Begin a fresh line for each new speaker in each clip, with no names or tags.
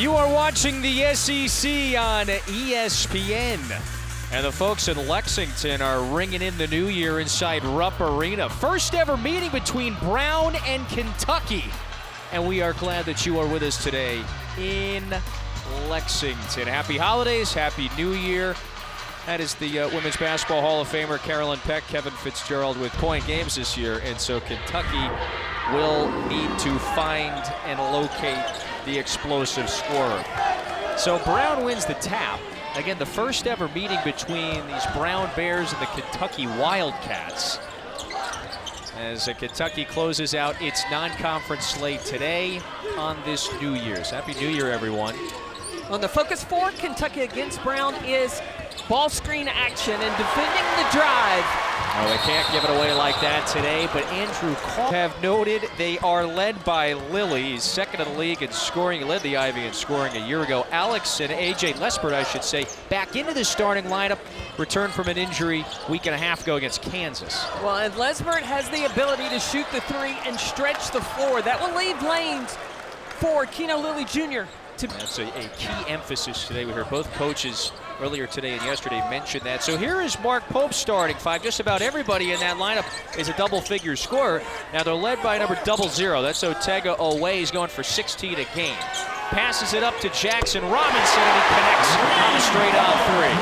You are watching the SEC on ESPN. And the folks in Lexington are ringing in the new year inside Rupp Arena. First ever meeting between Brown and Kentucky. And we are glad that you are with us today in Lexington. Happy holidays, happy new year. That is the Women's Basketball Hall of Famer Carolyn Peck, Kevin Fitzgerald with point games this year. And so Kentucky will need to find and locate the explosive scorer. So Brown wins the tap. Again, the first ever meeting between these Brown Bears and the Kentucky Wildcats. As Kentucky closes out its non-conference slate today on this New Year's. Happy New Year, everyone.
On the focus for Kentucky against Brown is ball screen action and defending the drive.
Oh, they can't give it away like that today, but Andrew Carr have noted they are led by Lily. He's second in the league in scoring. He led the Ivy in scoring a year ago. Alex and A.J. Lesbert, I should say, back into the starting lineup, returned from an injury a week and a half ago against Kansas.
Well, and Lesbert has the ability to shoot the three and stretch the floor. That will leave lanes for Keno Lilly Jr.
That's a key emphasis today. We heard both coaches earlier today and yesterday mention that. So here is Mark Pope starting five. Just about everybody in that lineup is a double-figure scorer. Now they're led by number 00. That's Otega Owe. He's going for 16 a game. Passes it up to Jackson Robinson, and he connects on a straight-on three.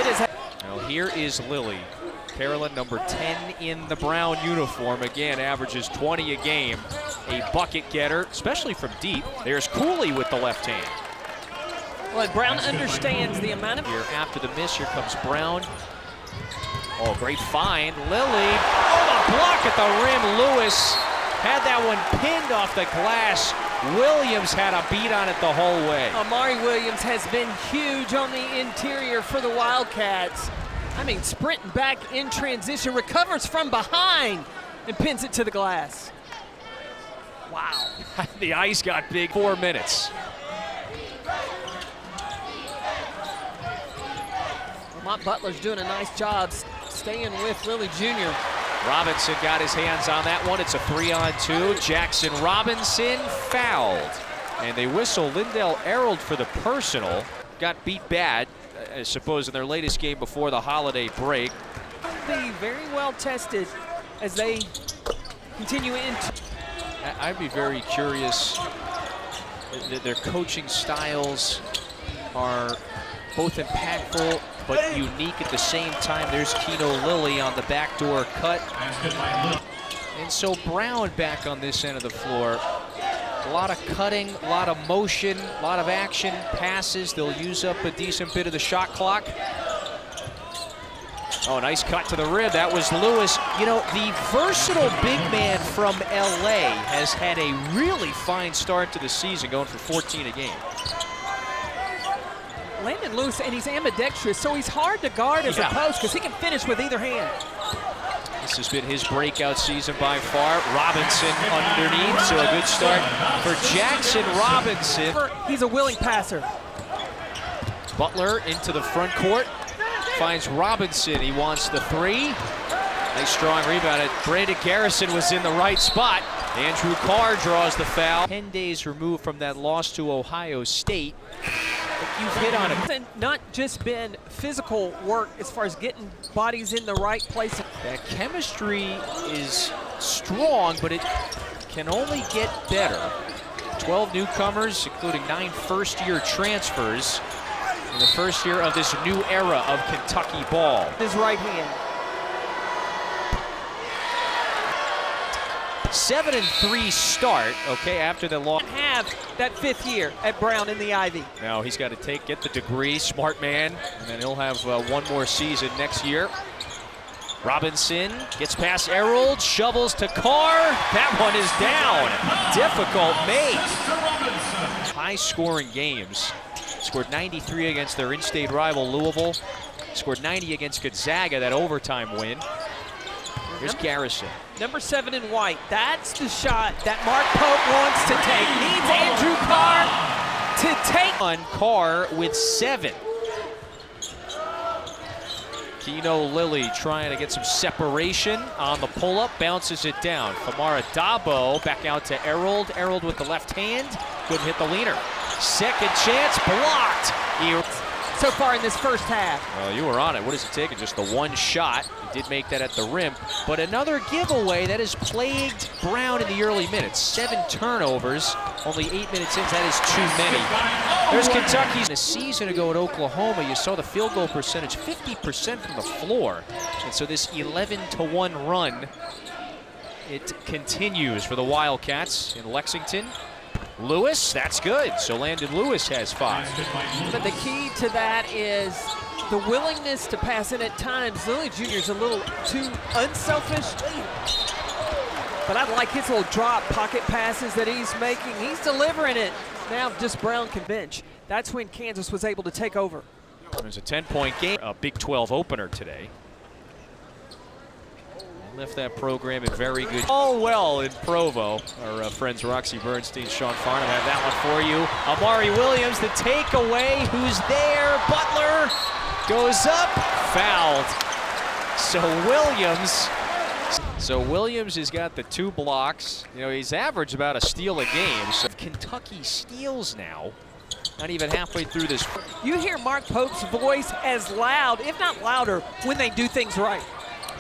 It is.
Now here is Lily. Carolyn, number 10 in the Brown uniform. Again, averages 20 a game. A bucket getter, especially from deep. There's Cooley with the left hand.
Well, Brown understands the amount of...
Here after the miss, here comes Brown. Oh, great find. Lily, oh, the block at the rim. Lewis had that one pinned off the glass. Williams had a beat on it the whole way.
Amari Williams has been huge on the interior for the Wildcats. I mean, sprinting back in transition, recovers from behind, and pins it to the glass. Wow.
The ice got big. 4 minutes.
Lamont Butler's doing a nice job staying with Lilly Jr.
Robinson got his hands on that one. It's a 3-on-2. Jackson Robinson fouled. And they whistle Lindell Errold for the personal. Got beat bad, I suppose, in their latest game before the holiday break.
Be very well tested as they continue into...
I'd be very curious. Their coaching styles are both impactful but unique at the same time. There's Keno Lilly on the backdoor cut. And so Brown back on this end of the floor. A lot of cutting, a lot of motion, a lot of action, passes. They'll use up a decent bit of the shot clock. Oh, nice cut to the rim. That was Lewis. You know, the versatile big man from LA has had a really fine start to the season, going for 14 a game.
Landon Lewis, and he's ambidextrous, so he's hard to guard as a post because he can finish with either hand.
This has been his breakout season by far. Robinson underneath, so a good start for Jackson Robinson.
He's a willing passer.
Butler into the front court. Finds Robinson, he wants the three. Nice strong rebound. Brandon Garrison was in the right spot. Andrew Carr draws the foul. 10 days removed from that loss to Ohio State. But you've hit on it.
And not just been physical work as far as getting bodies in the right place.
That chemistry is strong, but it can only get better. 12 newcomers, including 9 first-year transfers. In the first year of this new era of Kentucky ball.
His right hand.
7-3 start, okay, after the loss.
Have that 5th year at Brown in the Ivy.
Now he's got to get the degree, smart man, and then he'll have one more season next year. Robinson gets past Errold, shovels to Carr. That one is down. Difficult make. High-scoring games. Scored 93 against their in-state rival Louisville. Scored 90 against Gonzaga, that overtime win. Here's Garrison.
Number 7 in white. That's the shot that Mark Pope wants to take. Needs Andrew Carr to take.
On Carr with 7. Keno Lilly trying to get some separation on the pull-up, bounces it down. Famara Dabo back out to Errold. Errold with the left hand, couldn't hit the leaner. Second chance, blocked.
So far in this first half.
Well, you were on it. What does it take? Just the one shot. He did make that at the rim. But another giveaway that has plagued Brown in the early minutes. 7 turnovers, only 8 minutes in. That is too many. There's Kentucky. A season ago at Oklahoma, you saw the field goal percentage 50% from the floor. And so this 11-1 run, it continues for the Wildcats in Lexington. Lewis, that's good. So Landon Lewis has 5.
But the key to that is the willingness to pass, and at times Lilly Jr. is a little too unselfish. But I like his little drop pocket passes that he's making. He's delivering it. Now just Brown can bench. That's when Kansas was able to take over.
There's a 10-point game, a Big 12 opener today. Left that program in very good. All well in Provo. Our friends Roxy Bernstein, Sean Farnham have that one for you. Amari Williams, the takeaway. Who's there? Butler goes up, fouled. So Williams has got the 2 blocks. You know, he's averaged about a steal a game. So Kentucky steals now. Not even halfway through this.
You hear Mark Pope's voice as loud, if not louder, when they do things right.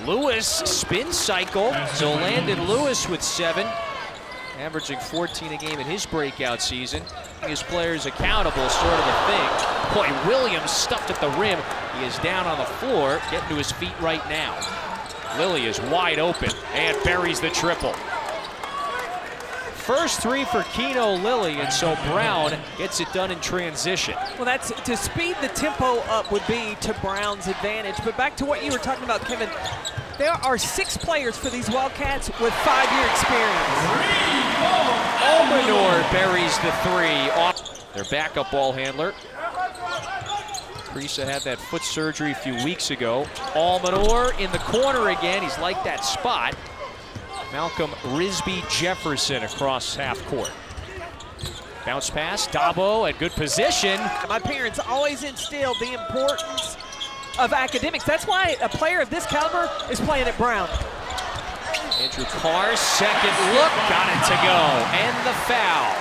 Lewis spin cycle, so Landon Lewis with 7, averaging 14 a game in his breakout season. His players accountable, sort of a thing. Boy, Williams stuffed at the rim. He is down on the floor, getting to his feet right now. Lilly is wide open and buries the triple. First 3 for Keno Lilly, and so Brown gets it done in transition.
Well, that's to speed the tempo up would be to Brown's advantage. But back to what you were talking about, Kevin, there are 6 players for these Wildcats with 5-year experience.
Omanor buries the 3 off their backup ball handler. Prisa had that foot surgery a few weeks ago. Almanor in the corner again. He's like that spot. Malcolm Risby Jefferson across half court. Bounce pass, Dabo at good position.
My parents always instilled the importance of academics. That's why a player of this caliber is playing at Brown.
Andrew Carr, second look, got it to go, and the foul.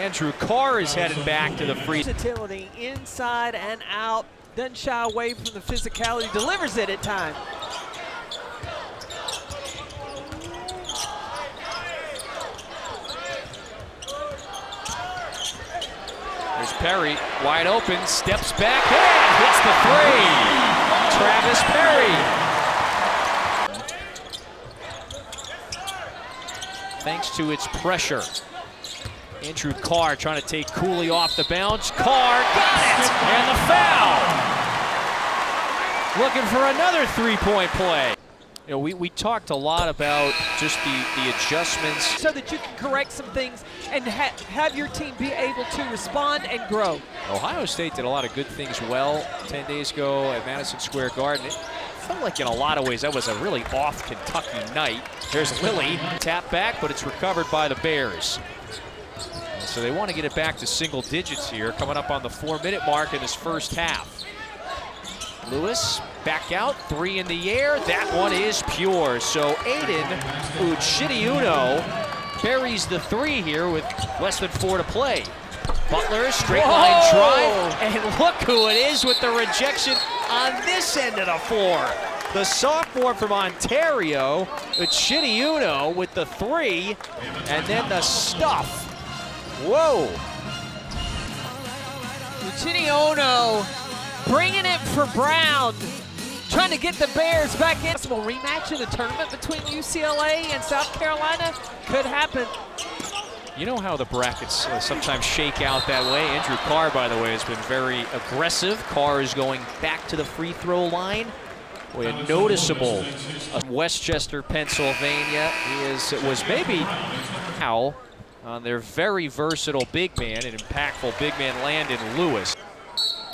Andrew Carr is heading back to the free.
Versatility inside and out, doesn't shy away from the physicality, delivers it at times.
There's Perry, wide open, steps back, and hits the 3. Travis Perry. Thanks to its pressure. Andrew Carr trying to take Cooley off the bounce. Carr got it, and the foul. Looking for another 3-point play. You know, we talked a lot about just the adjustments.
So that you can correct some things and have your team be able to respond and grow.
Ohio State did a lot of good things well 10 days ago at Madison Square Garden. It felt like in a lot of ways that was a really off Kentucky night. There's Lilly, tap back, but it's recovered by the Bears. So they want to get it back to single digits here, coming up on the 4-minute mark in this first half. Lewis back out, 3 in the air. That one is pure. So Aiden Uchidiono buries the 3 here with less than 4 to play. Butler, straight line drive, and look who it is with the rejection on this end of the floor. The sophomore from Ontario, Uchidiono with the 3, and then the stuff. Whoa.
Uchidiono bringing it for Brown, trying to get the Bears back in. Possible rematch in the tournament between UCLA and South Carolina could happen.
You know how the brackets sometimes shake out that way. Andrew Carr, by the way, has been very aggressive. Carr is going back to the free throw line. Boy, a noticeable Westchester, Pennsylvania. He was maybe how on their very versatile big man, an impactful big man, Landon Lewis.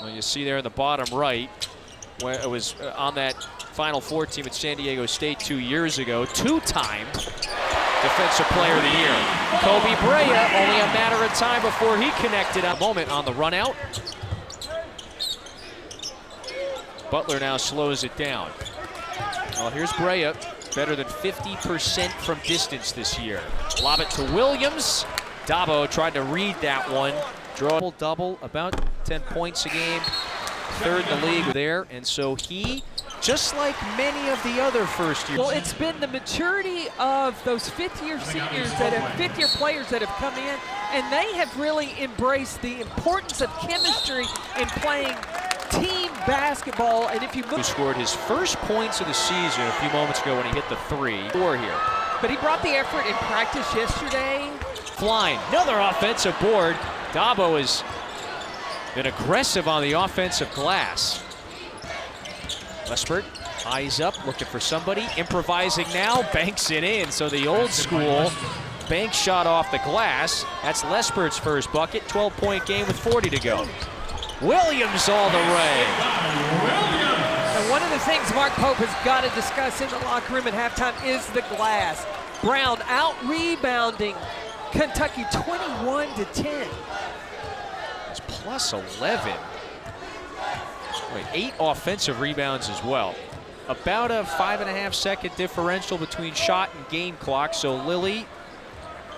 Well, you see there in the bottom right, where it was on that Final Four team at San Diego State 2 years ago, 2-time Defensive Player of the Year. Kobe Brea, only a matter of time before he connected a moment on the run out. Butler now slows it down. Well, here's Brea, better than 50% from distance this year. Lob it to Williams. Dabo tried to read that one. Draw double, about 10 points a game. Third in the league there, and so he, just like many of the other first years.
Well, it's been the maturity of those fifth-year seniors fifth-year players that have come in, and they have really embraced the importance of chemistry in playing team basketball. And if you look,
who scored his first points of the season a few moments ago when he hit the 3-4 here.
But he brought the effort in practice yesterday.
Flying, another offensive board. Dabo has been aggressive on the offensive glass. Lespert eyes up, looking for somebody, improvising now, banks it in. So the old school bank shot off the glass. That's Lespert's first bucket, 12-point game with 40 to go. Williams all the way.
And one of the things Mark Pope has got to discuss in the locker room at halftime is the glass. Brown out-rebounding Kentucky 21-10.
It's plus 11. Wait, 8 offensive rebounds as well. About a 5.5-second differential between shot and game clock, so Lilly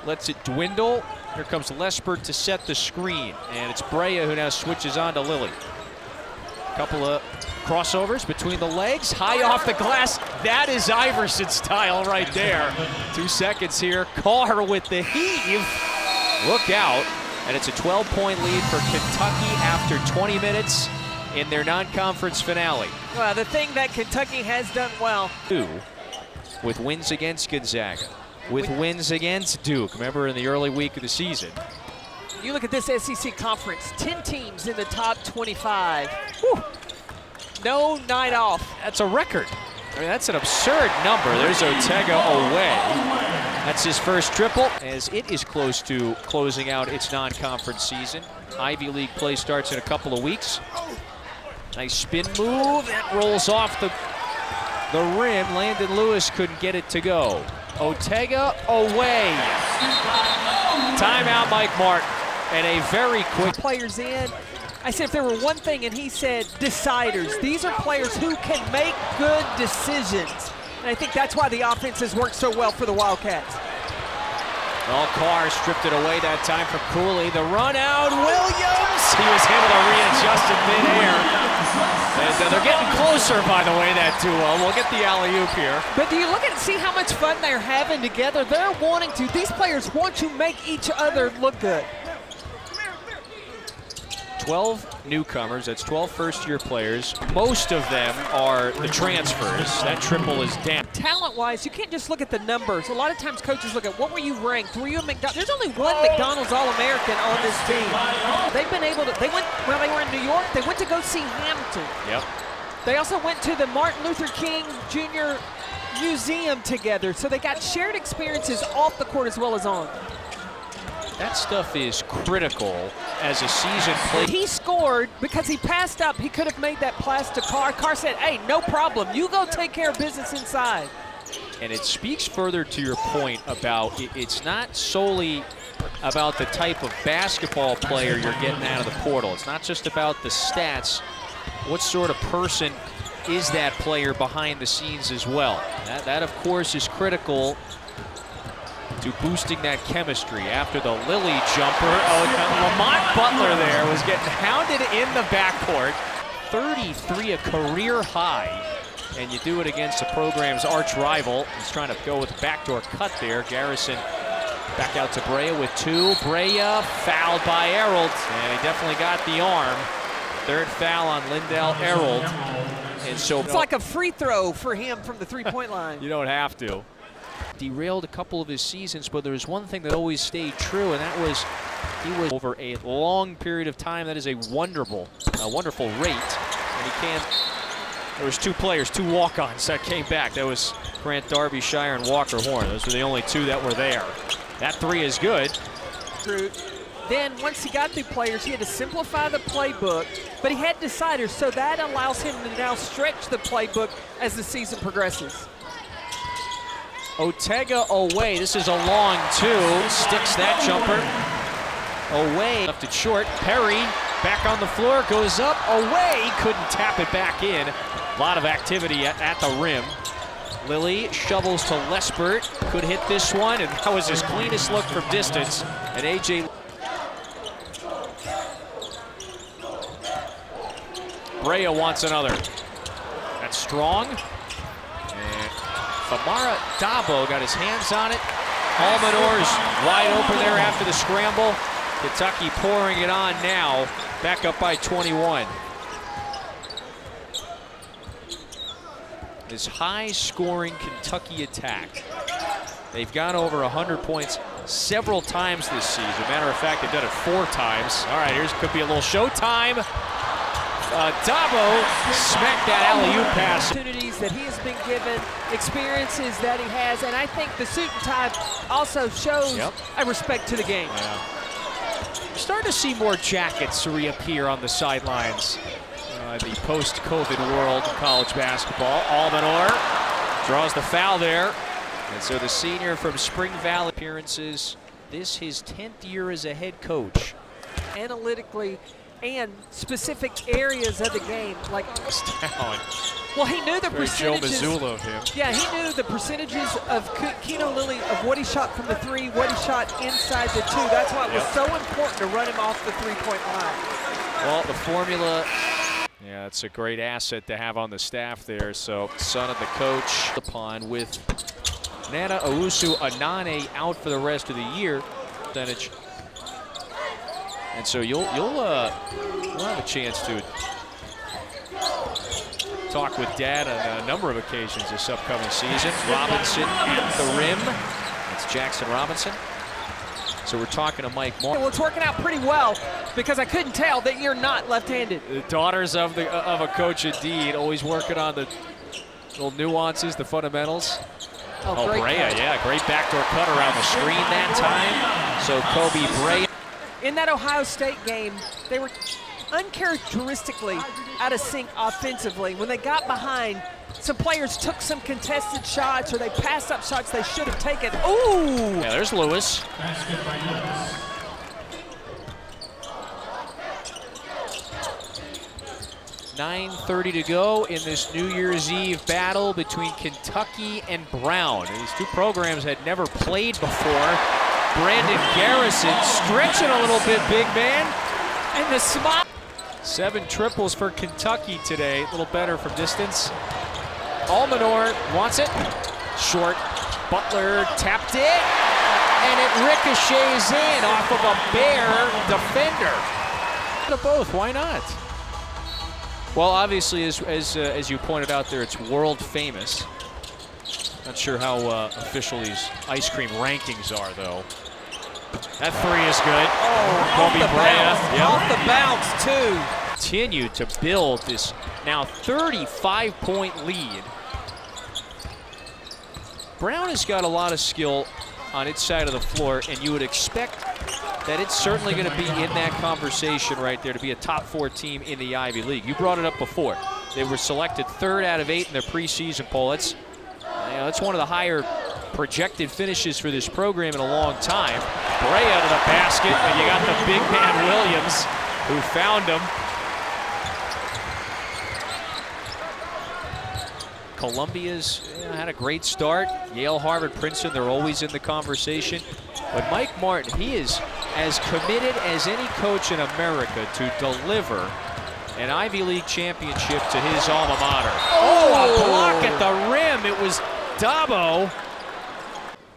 lets it dwindle. Here comes Lespert to set the screen, and it's Brea who now switches on to Lilly. Couple of crossovers between the legs, high off the glass. That is Iverson style right there. 2 seconds here. Carr with the heave. Look out. And it's a 12-point lead for Kentucky after 20 minutes in their non-conference finale.
Well, the thing that Kentucky has done well.
With wins against Gonzaga, with wins against Duke. Remember in the early week of the season.
You look at this SEC conference, 10 teams in the top 25. Whew. No night off.
That's a record. I mean, that's an absurd number. There's Ortega away. That's his first triple, as it is close to closing out its non-conference season. Ivy League play starts in a couple of weeks. Nice spin move, that rolls off the rim. Landon Lewis couldn't get it to go. Ortega away. Timeout, Mike Martin, and a very quick.
Players in. I said if there were one thing, and he said deciders. These are players who can make good decisions. And I think that's why the offense has worked so well for the Wildcats.
Well, Carr stripped it away that time from Cooley. The run out, Williams! He was able to readjust in midair. And they're getting closer, by the way, that duo. We'll get the alley-oop here.
But do you look at it, see how much fun they're having together? They're wanting to, these players want to make each other look good.
12 newcomers, that's 12 first-year players. Most of them are the transfers. That triple is down.
Talent-wise, you can't just look at the numbers. A lot of times coaches look at what were you ranked? Were you a McDonald's? There's only one McDonald's All-American on this team. They've been able to, they went, when they were in New York, they went to go see Hampton.
Yep.
They also went to the Martin Luther King Jr. Museum together. So they got shared experiences off the court as well as on.
That stuff is critical as a season play.
He scored because he passed up. He could have made that pass to Carr. Carr said, hey, no problem. You go take care of business inside.
And it speaks further to your point about it's not solely about the type of basketball player you're getting out of the portal. It's not just about the stats. What sort of person is that player behind the scenes as well? That of course, is critical to boosting that chemistry after the Lilly jumper. Oh, Lamont Butler there was getting hounded in the backcourt. 33, a career high. And you do it against the program's arch rival. He's trying to go with a backdoor cut there. Garrison back out to Brea with 2. Brea fouled by Errold, and he definitely got the arm. Third foul on Lindell Errold. And so
it's like a free throw for him from the three-point line.
You don't have to. Derailed a couple of his seasons, but there was one thing that always stayed true, and that was he was over a long period of time. That is a wonderful rate. And he can't. There was 2 players, 2 walk-ons that came back. That was Grant Darbyshire and Walker Horn. Those were the only 2 that were there. That 3 is good.
Then once he got the players, he had to simplify the playbook, but he had deciders, so that allows him to now stretch the playbook as the season progresses.
Ortega away. This is a long 2. Sticks that jumper away. Left it short. Perry Back on the floor, goes up, away, couldn't tap it back in. A lot of activity at the rim. Lilly shovels to Lesbert, could hit this one, and that was his cleanest look from distance. And AJ Brea wants another. That's strong. And Famara Dabo got his hands on it. Almanor's wide open there after the scramble. Kentucky pouring it on now, back up by 21. This high-scoring Kentucky attack. They've gone over 100 points several times this season. Matter of fact, they've done it 4 times. All right, here's could be a little showtime. Dabo smacked that alley-oop pass.
Opportunities that he has been given, experiences that he has, and I think the suit and tie also shows a respect to the game.
Yeah. We're starting to see more jackets reappear on the sidelines. The post-COVID world of college basketball. Almanor draws the foul there. And so the senior from Spring Valley appearances, this his 10th year as a head coach.
Analytically and specific areas of the game, like
down.
Well, he knew the percentages.
Joe Mazzulla of him.
Yeah, he knew the percentages of Keno Lilly of what he shot from the 3, what he shot inside the 2. That's why it was so important to run him off the 3-point line.
Well, the formula. Yeah, it's a great asset to have on the staff there. So, son of the coach upon with Nana Owusu Anane out for the rest of the year. Percentage. And so we'll have a chance to talk with Dad on a number of occasions this upcoming season. Robinson at the rim. That's Jackson Robinson. So we're talking to Mike Martin.
Well, it's working out pretty well because I couldn't tell that you're not left-handed.
The daughters of a coach indeed, always working on the little nuances, the fundamentals.
Oh,
Brea, yeah, great backdoor cut around the screen that time. So Kobe Brea.
In that Ohio State game, they were uncharacteristically out of sync offensively. When they got behind, some players took some contested shots or they passed up shots they should have taken. Ooh!
Yeah, there's Lewis. .9:30 to go in this New Year's Eve battle between Kentucky and Brown. These two programs had never played before. Brandon Garrison stretching a little bit, big man.
And the smile.
7 triples for Kentucky today. A little better from distance. Almanor wants it. Short. Butler tapped it. And it ricochets in off of a Bear defender. Both, why not? Well, obviously, as you pointed out there, it's world famous. Not sure how official these ice cream rankings are, though. That 3 is good.
Oh,
Kobe Brea.
Off the bounce, too.
Continue to build this now 35-point lead. Brown has got a lot of skill on its side of the floor, and you would expect that it's certainly going to be in that conversation right there to be a top 4 team in the Ivy League. You brought it up before. They were selected 3rd out of 8 in their preseason poll. That's one of the higher projected finishes for this program in a long time. Brea to the basket, and you got the big man Williams who found him. Columbia's had a great start. Yale, Harvard, Princeton, they're always in the conversation. But Mike Martin, he is as committed as any coach in America to deliver an Ivy League championship to his alma mater. Oh, a block at the rim. It was Dabo.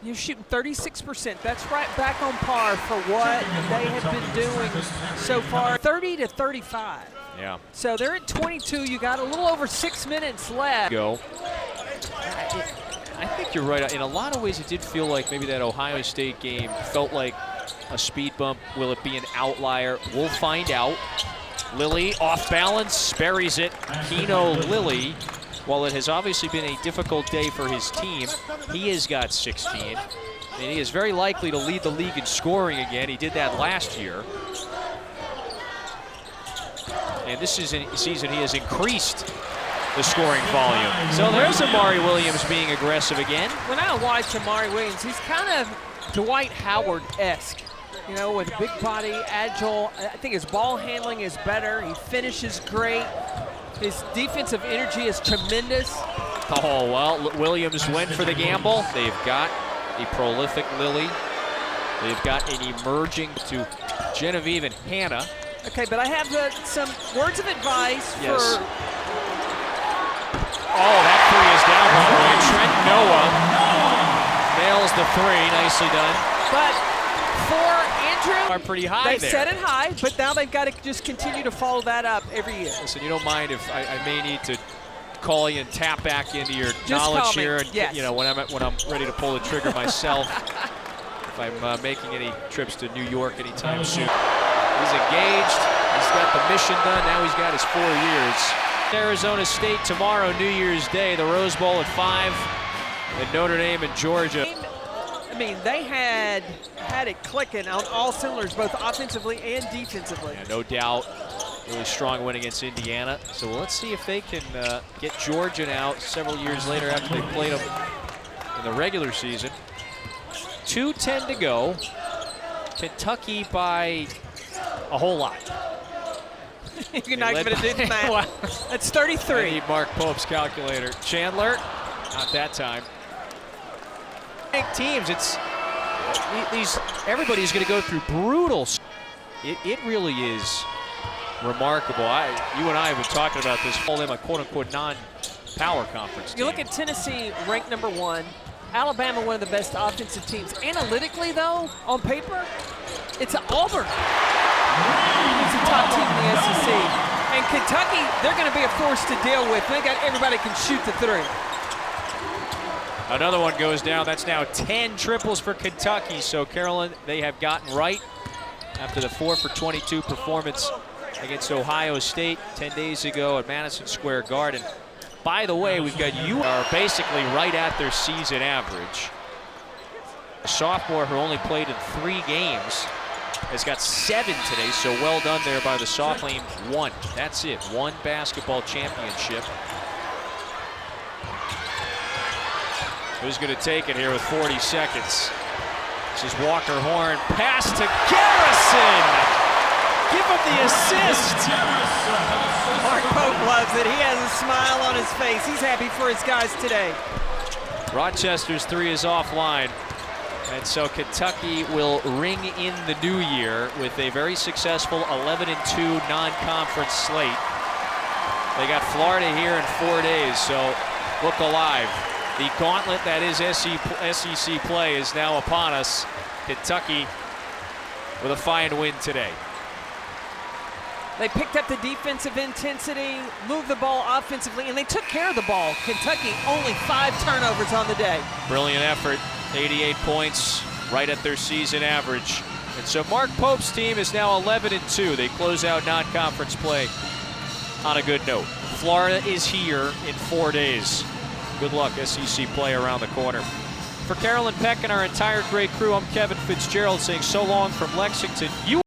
You're shooting 36%. That's right back on par for what they have been doing so far. 30 to 35.
Yeah.
So they're at 22. You got a little over 6 minutes left.
Go. I think you're right. In a lot of ways, it did feel like maybe that Ohio State game felt like a speed bump. Will it be an outlier? We'll find out. Lilly off balance, buries it. Keno Lilly, while it has obviously been a difficult day for his team, he has got 16. And he is very likely to lead the league in scoring again. He did that last year. And this season he has increased the scoring volume. So there's Amari Williams being aggressive again.
When I watch Amari Williams, he's kind of Dwight Howard-esque. You know, with a big body, agile. I think his ball handling is better. He finishes great. His defensive energy is tremendous.
Oh, well, Williams went for the gamble. They've got a prolific Lily. They've got an emerging to Genevieve and Hannah.
Okay, but I have some words of advice
Yes.
for...
Oh, that three is down, by the way. Trent Noah nails the three. Nicely done.
But for Andrew,
Are pretty high
they've
there.
set it high, but now they've got to just continue to follow that up every year.
Listen, you don't mind if I may need to call you and tap back into your
Just
knowledge
call me.
here, and
Yes.
you know when I'm ready to pull the trigger myself. If I'm making any trips to New York anytime soon. He's engaged. He's got the mission done. Now he's got his 4 years. Arizona State tomorrow, New Year's Day, the Rose Bowl at 5, and Notre Dame and Georgia.
I mean, they had it clicking on all cylinders, both offensively and defensively.
Yeah, no doubt. Really strong win against Indiana. So let's see if they can get Georgia now several years later after they played them in the regular season. 2:10 to go. Kentucky by a whole lot.
You're not
led
going to do the math.
Wow.
That's
I
33.
need Mark Pope's calculator. Chandler, not that time. Big teams, it's everybody's going to go through brutal. It really is remarkable. You and I have been talking about this. Call them a quote-unquote non-power conference team.
You look at Tennessee, ranked number 1. Alabama, one of the best offensive teams. Analytically, though, on paper, it's Auburn. It's a top team in the SEC. And Kentucky, they're going to be a force to deal with. They got everybody can shoot the three.
Another one goes down. That's now 10 triples for Kentucky. So, Carolyn, they have gotten right after the 4 for 22 performance against Ohio State 10 days ago at Madison Square Garden. By the way, we've got you are basically right at their season average. A sophomore who only played in 3 games has got 7 today, so well done there by the sophomore. 1. That's it. 1 basketball championship. Who's going to take it here with 40 seconds? This is Walker Horn. Pass to Garrison. Give him the assist.
Mark Pope loves it. He has a smile on his face. He's happy for his guys today.
Rochester's 3 is offline. And so Kentucky will ring in the new year with a very successful 11-2 non-conference slate. They got Florida here in 4 days, so look alive. The gauntlet that is SEC play is now upon us. Kentucky with a fine win today.
They picked up the defensive intensity, moved the ball offensively, and they took care of the ball. Kentucky only 5 turnovers on the day.
Brilliant effort, 88 points, right at their season average. And so Mark Pope's team is now 11-2. They close out non-conference play on a good note. Florida is here in 4 days. Good luck, SEC play around the corner. For Carolyn Peck and our entire great crew, I'm Kevin Fitzgerald saying so long from Lexington.